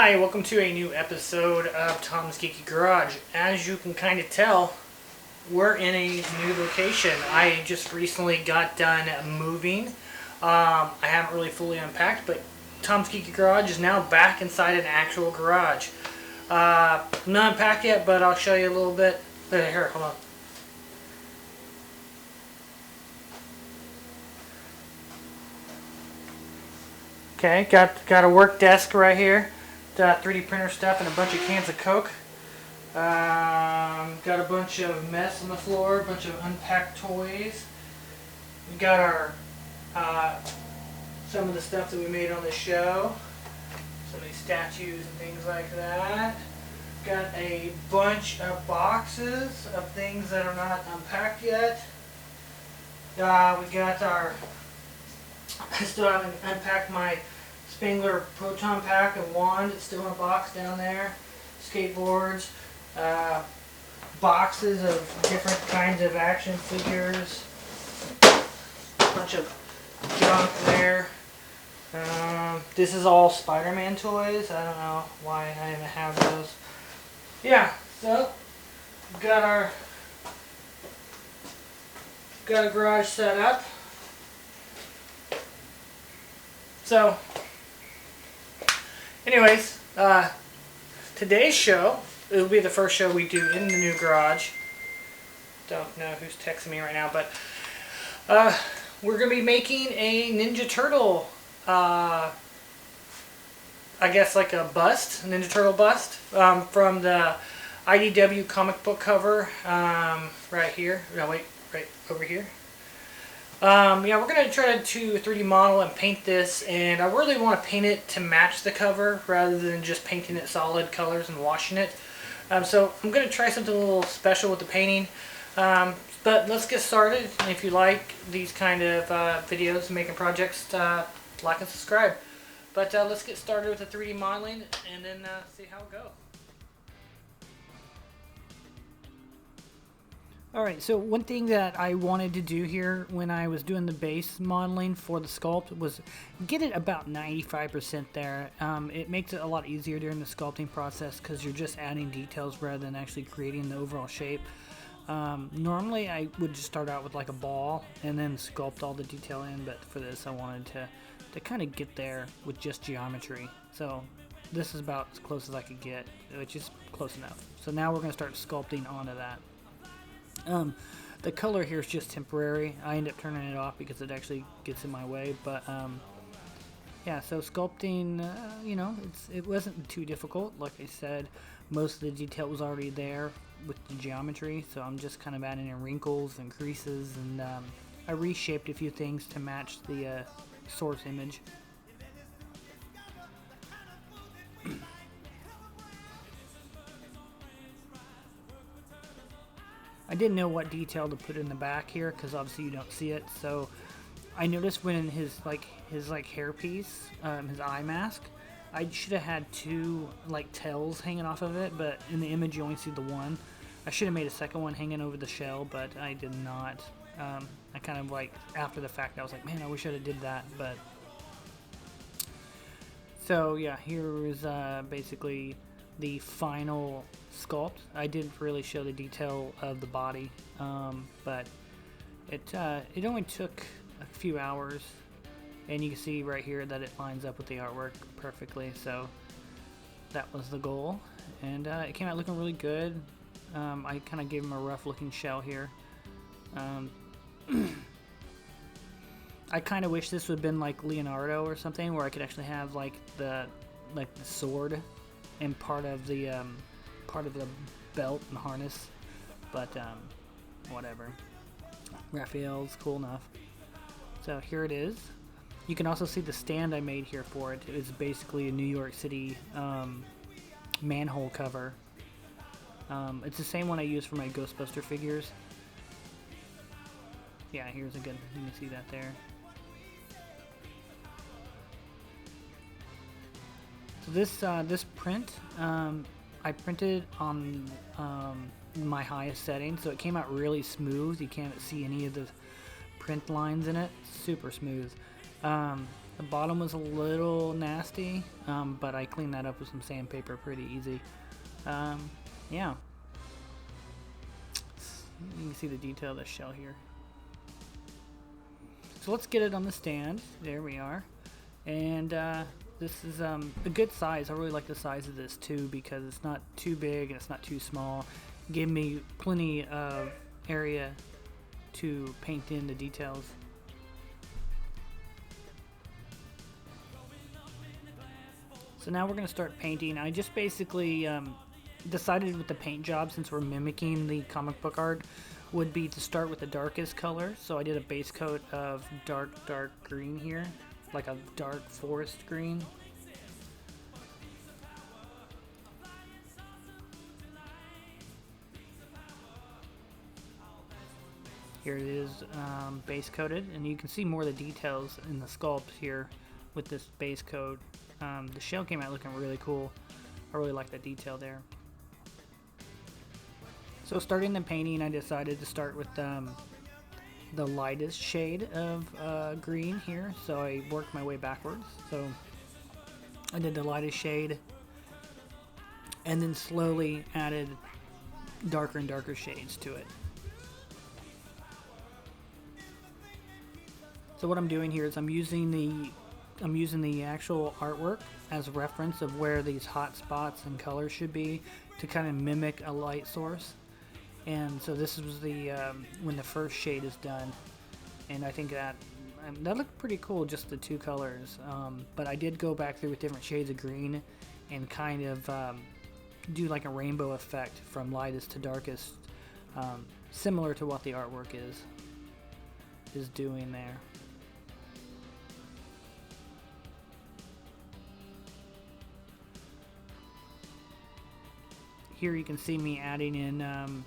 Hi, welcome to a new episode of Tom's Geeky Garage. As you can kind of tell, we're in a new location. I just recently got done moving. I haven't really fully unpacked, but Tom's Geeky Garage is now back inside an actual garage. I'm not unpacked yet, but I'll show you a little bit. Here, hold on. Okay, got a work desk right here. 3D printer stuff and a bunch of cans of Coke. Got a bunch of mess on the floor, a bunch of unpacked toys. We got our some of the stuff that we made on the show. Some of these statues and things like that. Got a bunch of boxes of things that are not unpacked yet. We got our, I still haven't unpacked my Spangler proton pack and wand. It's still in a box down there. Skateboards, boxes of different kinds of action figures, a bunch of junk there. This is all Spider-Man toys. I don't know why I even have those. Yeah, so got a garage set up. So anyways, today's show, it'll be the first show we do in the new garage. Don't know who's texting me right now, but we're going to be making a Ninja Turtle, I guess like a bust, Ninja Turtle bust, from the IDW comic book cover, right here. No, wait, right over here. Yeah, we're going to try to 3D model and paint this, and I really want to paint it to match the cover rather than just painting it solid colors and washing it. So I'm going to try something a little special with the painting, but let's get started. If you like these kind of videos, making projects, like and subscribe. But let's get started with the 3D modeling and then see how it goes. Alright, so one thing that I wanted to do here when I was doing the base modeling for the sculpt was get it about 95% there. It makes it a lot easier during the sculpting process because you're just adding details rather than actually creating the overall shape. Normally I would just start out with like a ball and then sculpt all the detail in, but for this I wanted to kind of get there with just geometry. So this is about as close as I could get, which is close enough. So now we're going to start sculpting onto that. The color here is just temporary. I end up turning it off because it actually gets in my way, but yeah, so sculpting, you know, it wasn't too difficult. Like I said, most of the detail was already there with the geometry, so I'm just kind of adding in wrinkles and creases, and I reshaped a few things to match the source image. I didn't know what detail to put in the back here because obviously you don't see it. So I noticed when his hairpiece, his eye mask, I should have had two like tails hanging off of it, but in the image you only see the one. I should have made a second one hanging over the shell, but I did not. I kind of like after the fact I was like, man, I wish I did that. But so yeah, here is basically the final sculpt. I didn't really show the detail of the body, but it only took a few hours, and you can see right here that it lines up with the artwork perfectly. So that was the goal, and it came out looking really good. I kind of gave him a rough looking shell here. I kind of wish this would have been like Leonardo or something, where I could actually have like the sword and part of the belt and harness, but whatever. Raphael's cool enough. So here it is. You can also see the stand I made here for it. It's basically a New York City manhole cover. It's the same one I use for my Ghostbuster figures. Yeah, here's a good, you can see that there. So this print, I printed on my highest setting, so it came out really smooth. You can't see any of the print lines in it. Super smooth. The bottom was a little nasty, but I cleaned that up with some sandpaper pretty easy. Yeah. You can see the detail of the shell here. So let's get it on the stand. There we are. And this is a good size. I really like the size of this too because it's not too big and it's not too small. It gave me plenty of area to paint in the details. So now we're going to start painting. I just basically decided with the paint job, since we're mimicking the comic book art, would be to start with the darkest color. So I did a base coat of dark green here, like a dark forest green. Here it is, base coated, and you can see more of the details in the sculpt here with this base coat. The shell came out looking really cool. I really like that detail there. So starting the painting, I decided to start with the lightest shade of green here. So I worked my way backwards. So I did the lightest shade and then slowly added darker and darker shades to it. So what I'm doing here is I'm using the actual artwork as a reference of where these hot spots and colors should be to kind of mimic a light source. And so this was the when the first shade is done, and I think that looked pretty cool, just the two colors. But I did go back through with different shades of green and kind of do like a rainbow effect from lightest to darkest, similar to what the artwork is doing there. Here you can see me adding in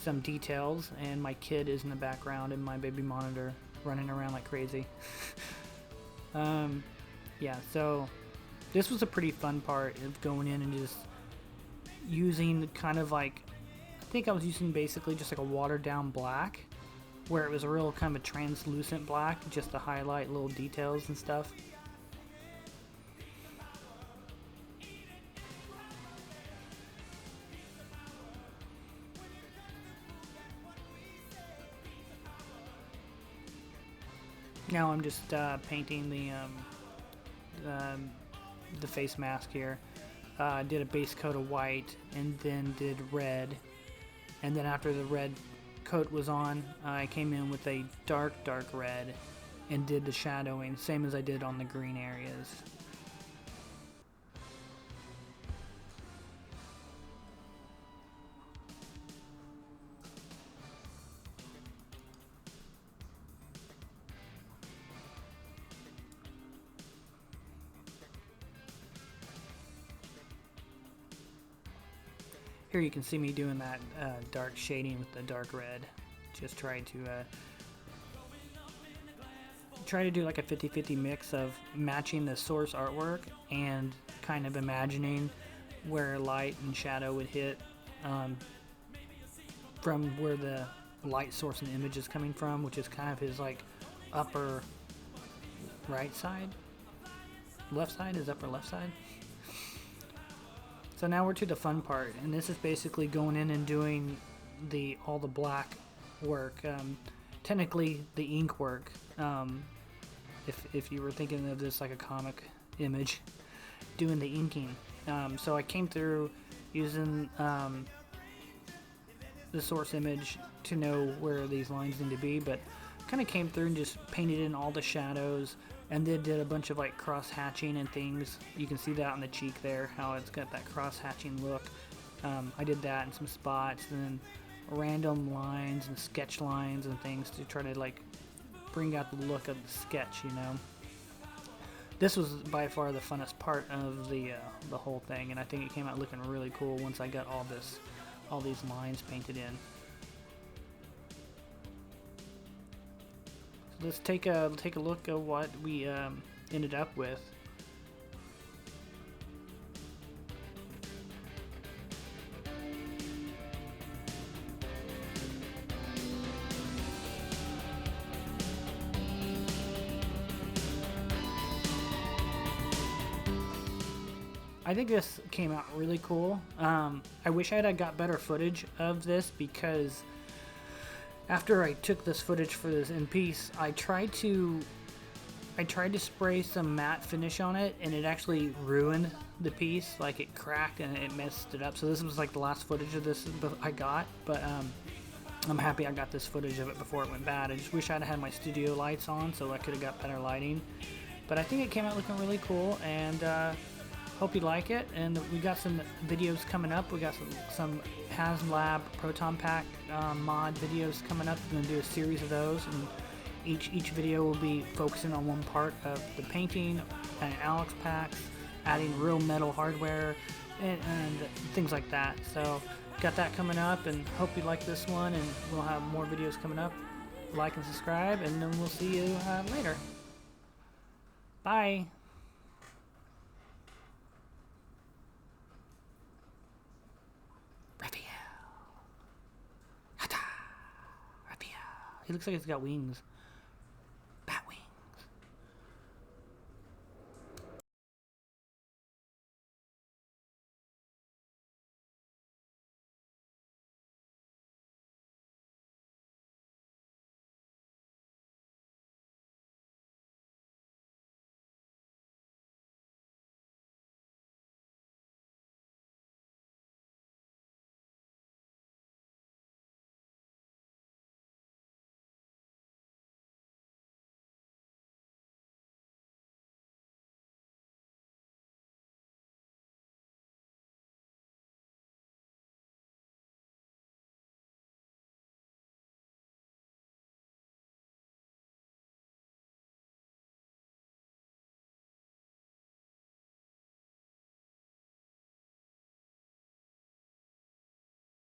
some details, and my kid is in the background and my baby monitor running around like crazy. Yeah, so this was a pretty fun part of going in and just using kind of like, I think I was using basically just like a watered down black, where it was a real kind of a translucent black just to highlight little details and stuff. Now I'm just painting the face mask here. Did a base coat of white and then did red, and then after the red coat was on, I came in with a dark red and did the shadowing, same as I did on the green areas. Here you can see me doing that dark shading with the dark red. Just try to do like a 50-50 mix of matching the source artwork and kind of imagining where light and shadow would hit from where the light source and image is coming from, which is kind of his like upper right side. Left side is upper left side. So now we're to the fun part, and this is basically going in and doing all the black work, technically the ink work, if you were thinking of this like a comic image, doing the inking. So I came through using the source image to know where these lines need to be, but kind of came through and just painted in all the shadows, and then did a bunch of like cross hatching and things. You can see that on the cheek there, how it's got that cross hatching look. I did that in some spots, and then random lines and sketch lines and things to try to like bring out the look of the sketch, you know. This was by far the funnest part of the whole thing, and I think it came out looking really cool once I got all these lines painted in. Let's take a look at what we ended up with. I think this came out really cool. I wish I had got better footage of this, because after I took this footage for this in piece, I tried to spray some matte finish on it, and it actually ruined the piece. Like, it cracked and it messed it up. So this was like the last footage of this I got, but I'm happy I got this footage of it before it went bad. I just wish I'd had my studio lights on so I could have got better lighting. But I think it came out looking really cool, and hope you like it. And we got some videos coming up. We got some HasLab Proton Pack mod videos coming up. We're going to do a series of those, and each video will be focusing on one part of the painting and Alex packs, adding real metal hardware, and things like that. So got that coming up, and hope you like this one, and we'll have more videos coming up. Like and subscribe, and then we'll see you later. Bye. Raphael. He looks like he's got wings.